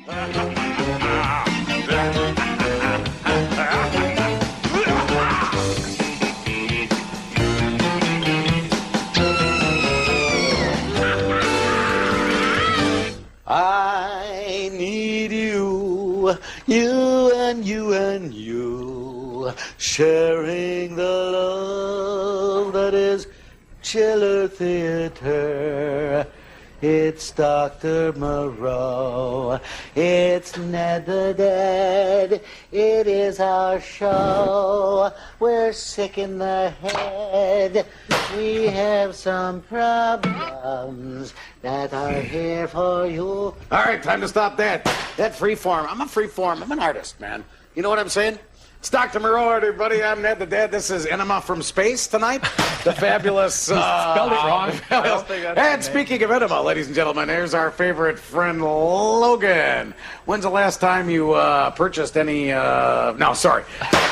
I need you, you and you and you, sharing the love that is Chiller Theater. It's Dr. Moreau, it's Ned the Dead, it is our show. We're sick in the head, we have some problems that are here for you. All right, time to stop that. That freeform. I'm a freeform. I'm an artist, man. You know what I'm saying? It's Dr. Moreau, everybody. I'm Ned the Dad. This is Enema from Space tonight. The fabulous... spelled it wrong. And speaking of enema, ladies and gentlemen, here's our favorite friend, Logan. When's the last time you purchased any... No, sorry.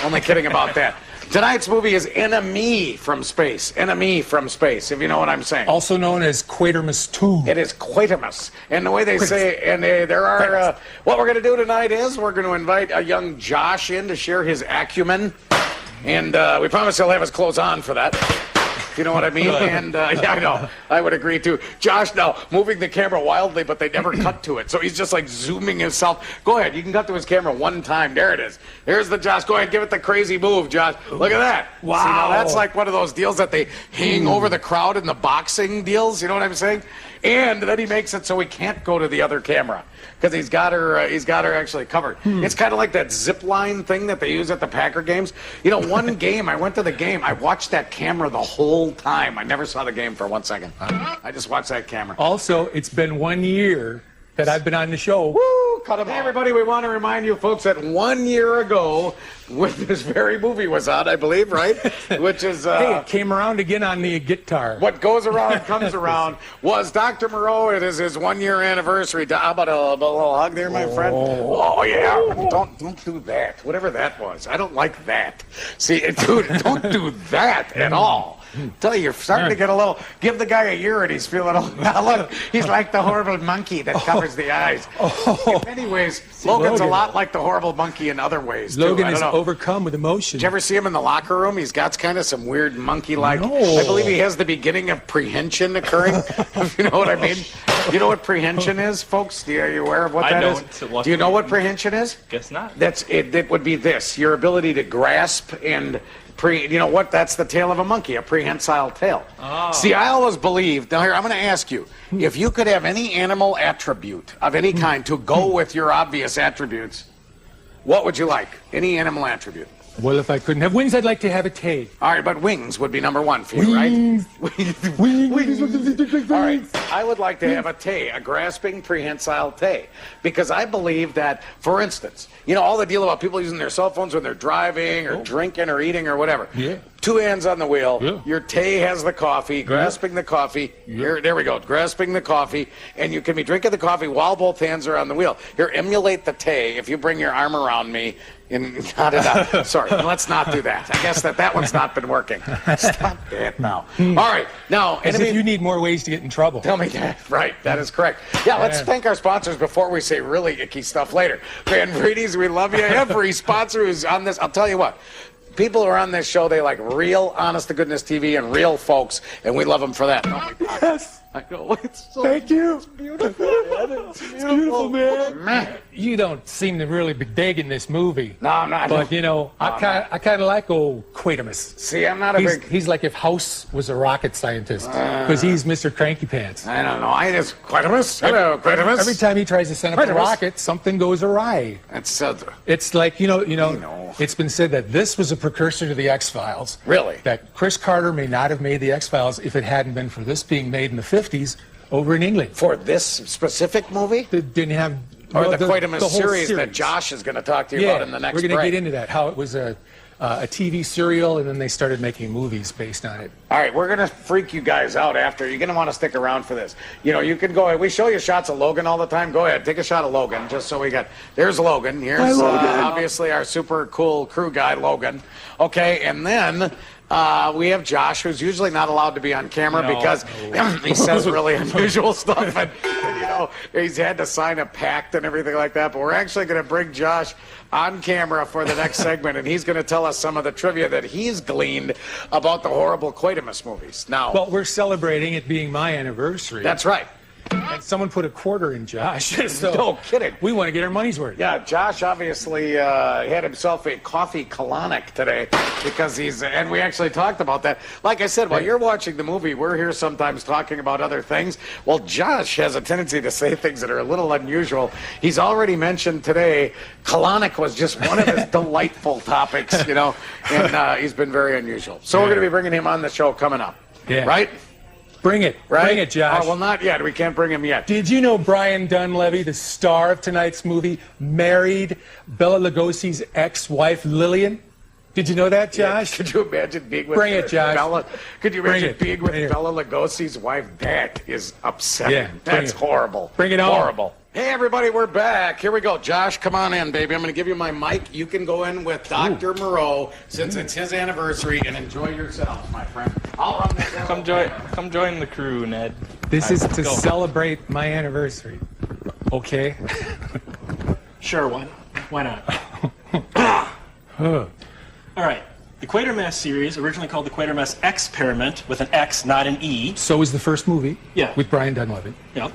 Only kidding about that. Tonight's movie is Enemy from Space. Enemy from Space, if you know what I'm saying. Also known as Quatermass 2. It is Quatermass. And the way they say, and there are, what we're going to do tonight is we're going to invite a young Josh in to share his acumen. And we promise he'll have his clothes on for that. You know what I mean? And yeah, I know. I would agree too. Josh now moving the camera wildly, but they never cut to it. So he's just like zooming himself. Go ahead. You can cut to his camera one time. There it is. Here's the Josh. Go ahead. Give it the crazy move, Josh. Look at that. Wow. See, now that's like one of those deals that they hang over the crowd in the boxing deals. You know what I'm saying? And then he makes it so we can't go to the other camera because he's got her actually covered. It's kind of like that zip line thing that they use at the Packer games. You know, one game, I went to the game, I watched that camera the whole time. I never saw the game for 1 second. I just watched that camera. Also, it's been 1 year that I've been on the show. Woo! Cut 'em Hey, everybody, we want to remind you folks that 1 year ago, when this very movie was out, I believe, right? Which is... hey, it came around again on the guitar. What goes around comes around was Dr. Moreau. It is his 1 year anniversary. How about a little hug there, my friend? Oh, yeah. Don't do that. Whatever that was. I don't like that. See, dude, don't do that at all. Tell you, you're starting to get a little... Give the guy a year and he's feeling... Now look, he's like the horrible monkey that covers the eyes. In many ways, Logan's a lot like the horrible monkey in other ways, too. Logan is overcome with emotion. Did you ever see him in the locker room? He's got kind of some weird monkey-like... No. I believe he has the beginning of prehension occurring. If you know what I mean? You know what prehension is, folks? Are you aware of what that is? Do you know what prehension is? Guess not. That's it. It would be this: your ability to grasp and you know what? That's the tail of a monkey, a prehensile tail. Oh. See, I always believed. Now here, I'm going to ask you: if you could have any animal attribute of any kind to go with your obvious attributes, what would you like? Any animal attribute? Well, if I couldn't have wings, I'd like to have a tail. All right, but wings would be number one for you, right? Wings. All right, I would like to have a tay, a grasping prehensile tay, because I believe that, for instance, you know all the deal about people using their cell phones when they're driving or drinking or eating or whatever. Yeah. Two hands on the wheel. Yeah. Your tay has the coffee, grasping the coffee. Here, there we go, grasping the coffee, and you can be drinking the coffee while both hands are on the wheel. Here, emulate the tay. If you bring your arm around me. Sorry, let's not do that. I guess that one's not been working. Stop that now. All right, now... As if you need more ways to get in trouble. Tell me that. Right, that is correct. Yeah, let's thank our sponsors before we say really icky stuff later. Van Brady's, we love you. Every sponsor who's on this, I'll tell you what. People who are on this show, they like real, honest-to-goodness TV and real folks, and we love them for that. Yes. I know. It's so Thank you. It's beautiful, man. It's beautiful, man. You don't seem to really be digging this movie. No, I'm not. But, you know, I kind of like old Quatermass. See, I'm not a big... He's like if House was a rocket scientist, because he's Mr. Cranky Pants. I don't know. I just... Quatermass? Hello, Quatermass. Every time he tries to send up a rocket, something goes awry. That's... It's like, you know, it's been said that this was a precursor to the X-Files. Really? That Chris Carter may not have made the X-Files if it hadn't been for this being made in the 50s over in England. For this specific movie? They didn't have... Or the Quatermass series that Josh is going to talk to you about in the next break. We're going to get into that, how it was a TV serial, and then they started making movies based on it. All right, we're going to freak you guys out after. You're going to want to stick around for this. You know, you can go ahead. We show you shots of Logan all the time. Go ahead, take a shot of Logan, just so we got... There's Logan. Here's obviously our super cool crew guy, Logan. Okay, and then... We have Josh, who's usually not allowed to be on camera because he says really unusual stuff, and you know he's had to sign a pact and everything like that. But we're actually going to bring Josh on camera for the next segment, and he's going to tell us some of the trivia that he's gleaned about the horrible Quatermass movies. Now, Well, we're celebrating it being my anniversary. that's right. And someone put a quarter in Josh. So No kidding. we want to get our money's worth. Yeah, Josh obviously had himself a coffee colonic today because and we actually talked about that. Like I said, while you're watching the movie, we're here sometimes talking about other things. Well, Josh has a tendency to say things that are a little unusual. He's already mentioned today, colonic was just one of his delightful topics, you know, and he's been very unusual. So we're going to be bringing him on the show coming up. Yeah. Right? Bring it. Right? Bring it, Josh. Oh, well, not yet. We can't bring him yet. Did you know Brian Dunleavy, the star of tonight's movie, married Bela Lugosi's ex-wife, Lillian? Did you know that, Josh? Could you imagine being with Bring it, Josh. Bella? Could you imagine Bring it. being with Bring it. Bela Lugosi's wife? That is upsetting. Yeah, bring That's it. horrible. Bring it on. Horrible. Hey, everybody, we're back. Here we go. Josh, come on in, baby. I'm going to give you my mic. You can go in with Dr. Moreau since it's his anniversary and enjoy yourself, my friend. I'll run this out. Come join the crew, Ned. This is to go. celebrate my anniversary. Okay? Sure, why not? All right. The Quatermass series, originally called the Quatermass Experiment, with an X, not an E. So was the first movie Yeah. with Brian Dunleavy. Yep.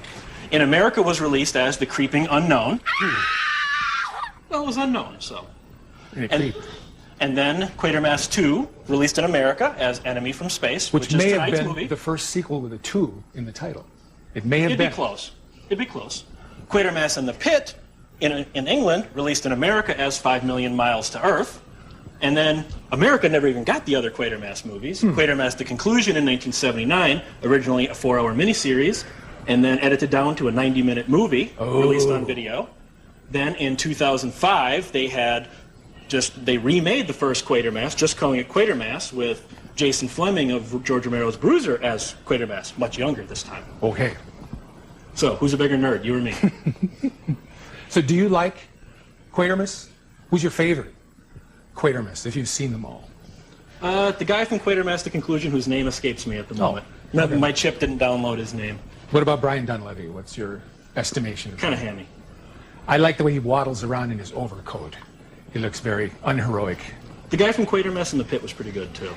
In America was released as The Creeping Unknown. Well, it was unknown, so. And then Quatermass 2, released in America as Enemy from Space, Which is may have tonight's been movie. the first sequel with a 2 in the title. It may have It'd been. be close. It'd be close. Quatermass and the Pit, in England, released in America as 5 Million Miles to Earth. And then America never even got the other Quatermass movies. Quatermass The Conclusion in 1979, originally a 4-hour miniseries, and then edited down to a 90-minute movie, released on video. Then in 2005, they remade the first Quatermass, just calling it Quatermass, with Jason Fleming of George Romero's Bruiser as Quatermass, much younger this time. Okay. So, who's a bigger nerd, you or me? So do you like Quatermass? Who's your favorite Quatermass, if you've seen them all? The guy from Quatermass The Conclusion, whose name escapes me at the moment. okay. My chip didn't download his name. What about Brian Dunleavy? What's your estimation of Kind of him? hammy. I like the way he waddles around in his overcoat. He looks very unheroic. The guy from Quatermass and the Pit was pretty good, too.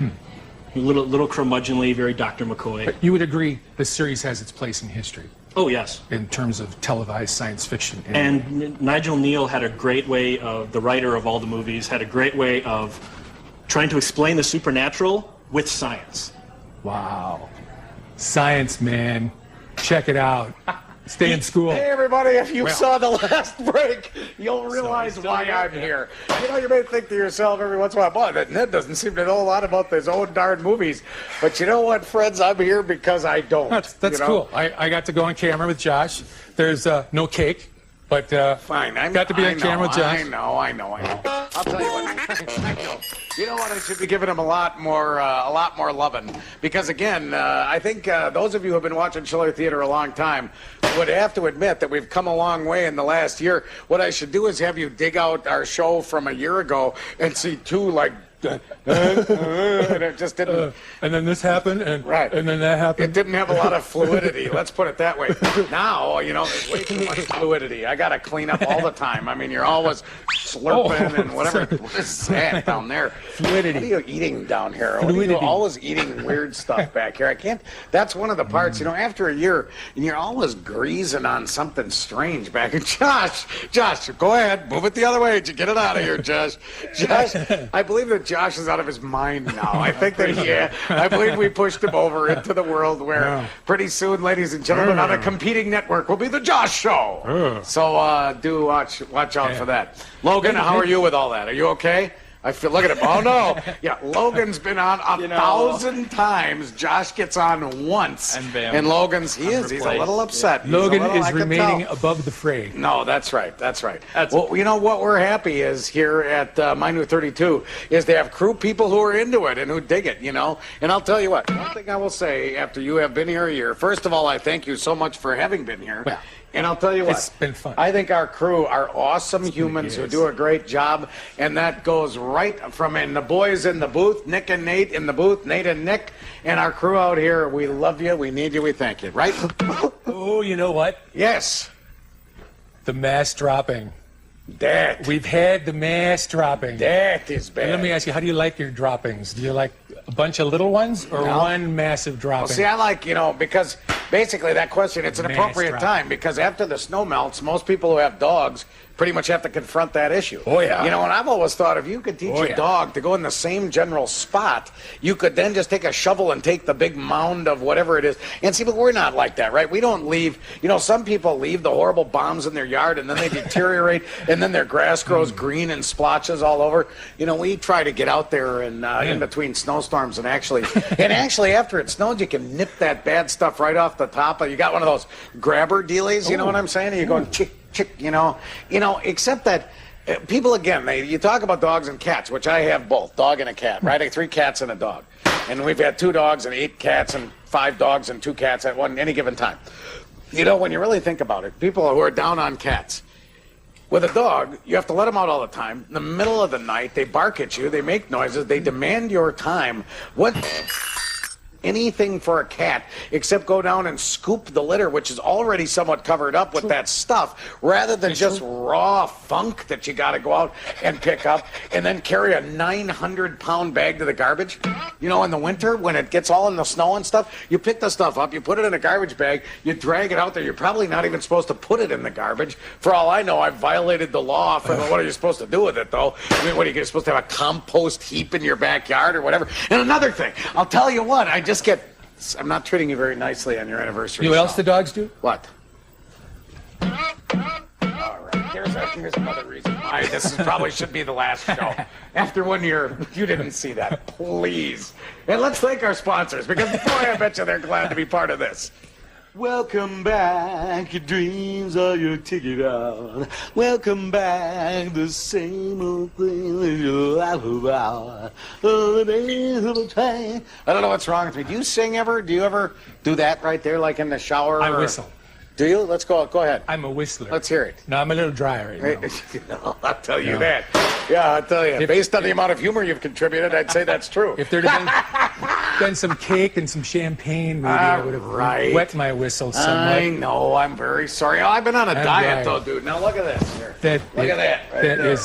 A little curmudgeonly, very Dr. McCoy. But you would agree the series has its place in history Oh, yes. in terms of televised science fiction. And Nigel Neal had a great way of, the writer of all the movies, had a great way of trying to explain the supernatural with science. Wow. Science, man. Check it out. Stay in school. Hey, everybody, if you saw the last break, you'll realize why I'm here. You know, you may think to yourself every once in a while, boy, that Ned doesn't seem to know a lot about his own darn movies. But you know what, friends? I'm here because I don't. That's you know? cool. I got to go on camera with Josh. There's no cake, but Fine. I got to be on camera with Josh. I know. I'll tell you what. I know. You know what? I should be giving him a lot more loving because again, I think those of you who have been watching Schiller Theater a long time would have to admit that we've come a long way in the last year. What I should do is have you dig out our show from a year ago and see two like. And it just didn't. And then this happened, and Right. and then that happened. It didn't have a lot of fluidity. Let's put it that way. Now, you know, there's way too much fluidity. I got to clean up all the time. I mean, you're always slurping and whatever. What is that down there? Fluidity. What are you eating down here? What are you Fluidity. always eating weird stuff back here? I can't. That's one of the parts, you know, after a year, and you're always greasing on something strange back here. Josh, go ahead. Move it the other way. Get it out of here, Josh. Josh, I believe that Josh is out of his mind now. I think that I believe we pushed him over into the world where pretty soon, ladies and gentlemen, on a competing network will be the Josh Show. So do watch out for that. Logan, how are you with all that? Are you okay? I feel. Look at him. Oh no! Yeah, Logan's been on 1,000 times. Josh gets on once, And bam. and Logan's he's a little upset. He's a Logan little- is I can remaining tell. above the fray. No, that's right. Well, you know what we're happy is here at My New 32 is they have crew people who are into it and who dig it, you know. And I'll tell you what, one thing I will say after you have been here a year, first of all, I thank you so much for having been here. Well. And I'll tell you what. It's been fun. I think our crew are awesome humans who do a great job, and that goes right from in the boys in the booth, Nick and Nate in the booth, Nate and Nick, and our crew out here. We love you, we need you, we thank you, right? Oh, you know what? Yes. The mass dropping. That. We've had the mass dropping. That is bad. And let me ask you, how do you like your droppings? Do you like a bunch of little ones or one massive dropping? Well, see, I like, because basically that question, it's an Mass appropriate drop. time, because after the snow melts, most people who have dogs pretty much have to confront that issue. Oh, yeah. And I've always thought if you could teach a dog to go in the same general spot, you could then just take a shovel and take the big mound of whatever it is. And see, but we're not like that, right? We don't leave, some people leave the horrible bombs in their yard and then they deteriorate and then their grass grows green and splotches all over. We try to get out there and in between snowstorms and actually after it snows, you can nip that bad stuff right off the top. You got one of those grabber dealies, you know what I'm saying? And you're going chick, except that people, again, you talk about dogs and cats, which I have both, dog and a cat, right? I have 3 cats and a dog. And we've had 2 dogs and 8 cats and 5 dogs and 2 cats at any given time. When you really think about it, people who are down on cats, with a dog, you have to let them out all the time. In the middle of the night, they bark at you, they make noises, they demand your time. Anything for a cat except go down and scoop the litter, which is already somewhat covered up with that stuff, rather than just raw funk that you got to go out and pick up and then carry a 900-pound bag to the garbage. In the winter when it gets all in the snow and stuff, you pick the stuff up, you put it in a garbage bag, you drag it out there. You're probably not even supposed to put it in the garbage. For all I know, I've violated the law. What are you supposed to do with it, though? What are you supposed to have, a compost heap in your backyard or whatever? And another thing, I'll tell you what, I'm not treating you very nicely on your anniversary. You know what else the dogs do? What? All right. Here's another reason why this probably should be the last show. After 1 year, you didn't see that. Please. And let's thank our sponsors, because boy, I bet you they're glad to be part of this. Welcome back, your dreams are your ticket out. Welcome back, the same old thing that you laugh about. Oh, the days of a train. I don't know what's wrong with me. Do you sing ever? Do you ever do that right there, like in the shower? I whistle. Do you? Let's go. Go ahead. I'm a whistler. Let's hear it. No, I'm a little dry right now. No, I'll tell you that. Yeah, I'll tell you. Based on the amount of humor you've contributed, I'd say that's true. If there'd have been some cake and some champagne, maybe I would have wet my whistle somewhat. I know. I'm very sorry. I've been on a diet, though, dude. Now look at this. Here. Look at that. Right that there.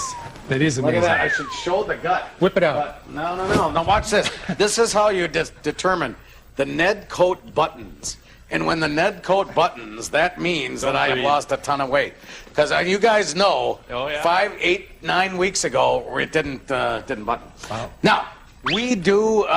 That is amazing. Look at that. I should show the gut. Whip it out. But no. Now watch this. This is how you determine the Ned Coat buttons. And when the Ned Coat buttons, that means that I have lost a ton of weight. Because you guys know, 5, 8, 9 weeks ago, it didn't button. Wow. Now, we do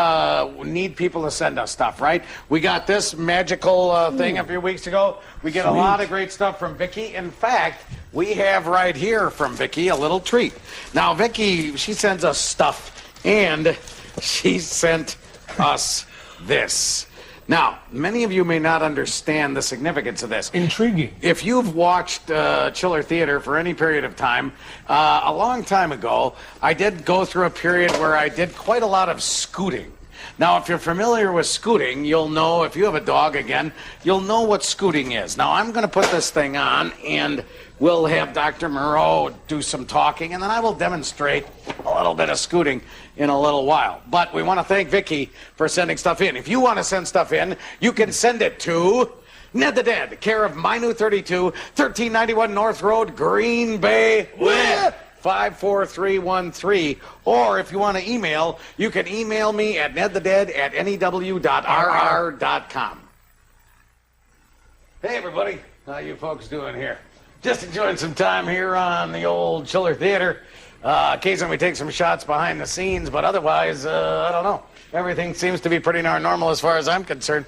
need people to send us stuff, right? We got this magical thing a few weeks ago. We get a lot of great stuff from Vicky. In fact, we have right here from Vicky a little treat. Now, Vicky, she sends us stuff, and she sent us this. Now, many of you may not understand the significance of this. Intriguing. If you've watched Chiller Theater for any period of time, a long time ago, I did go through a period where I did quite a lot of scooting. Now, if you're familiar with scooting, you'll know, if you have a dog again, you'll know what scooting is. Now, I'm going to put this thing on, and we'll have Dr. Moreau do some talking, and then I will demonstrate a little bit of scooting in a little while. But we want to thank Vicky for sending stuff in. If you want to send stuff in, you can send it to Ned the Dead, care of My New 32, 1391 North Road, Green Bay, 54313. Or if you want to email, you can email me at nedthedead@new.rr.com. Hey, everybody. How you folks doing here? Just enjoying some time here on the old Chiller Theater. Occasionally we take some shots behind the scenes, but otherwise, I don't know. Everything seems to be pretty darn normal as far as I'm concerned.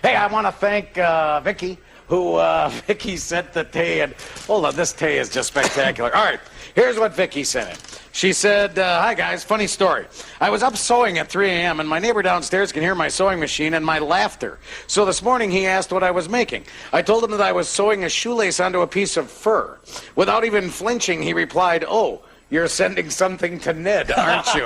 Hey, I want to thank Vicky, who Vicky sent the tea. And hold on, this tea is just spectacular. All right, here's what Vicky sent in. She said, hi guys, funny story. I was up sewing at 3 a.m. and my neighbor downstairs can hear my sewing machine and my laughter. So this morning he asked what I was making. I told him that I was sewing a shoelace onto a piece of fur. Without even flinching, he replied, oh, you're sending something to Ned, aren't you?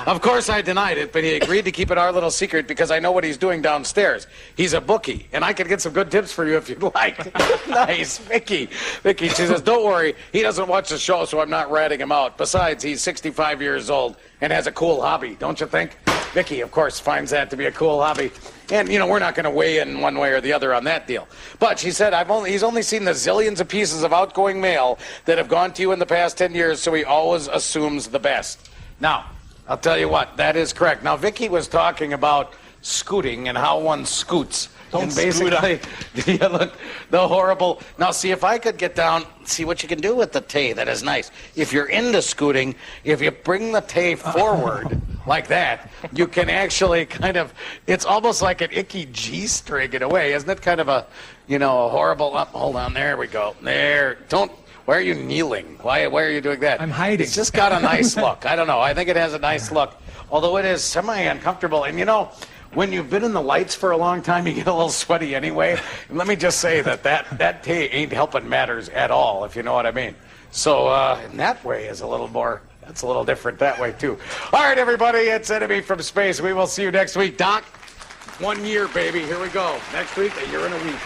Of course I denied it, but he agreed to keep it our little secret because I know what he's doing downstairs. He's a bookie, and I could get some good tips for you if you'd like. Nice, Vicky. Vicky, she says, don't worry, he doesn't watch the show, so I'm not ratting him out. Besides, he's 65 years old and has a cool hobby, don't you think? Vicky, of course, finds that to be a cool hobby. And, you know, we're not going to weigh in one way or the other on that deal. But she said, he's only seen the zillions of pieces of outgoing mail that have gone to you in the past 10 years, so he always assumes the best. Now, I'll tell you what, that is correct. Now, Vicky was talking about scooting and how one scoots. Don't and basically, yeah, look, the horrible. Now, see, if I could get down, see what you can do with the tay. That is nice. If you're into scooting, if you bring the tay forward like that, you can actually kind of, it's almost like an icky G-string in a way. Isn't it kind of a, you know, a horrible, hold on, there we go. There, don't, why are you kneeling? Why are you doing that? I'm hiding. It's just got a nice look. I don't know. I think it has a nice look, although it is semi-uncomfortable. And, you know, when you've been in the lights for a long time, you get a little sweaty anyway. And let me just say that tea ain't helping matters at all, if you know what I mean. So in that way is a little more, that's a little different that way too. All right, everybody, it's Enemy from Space. We will see you next week. Doc, 1 year, baby. Here we go. Next week, a year and a week.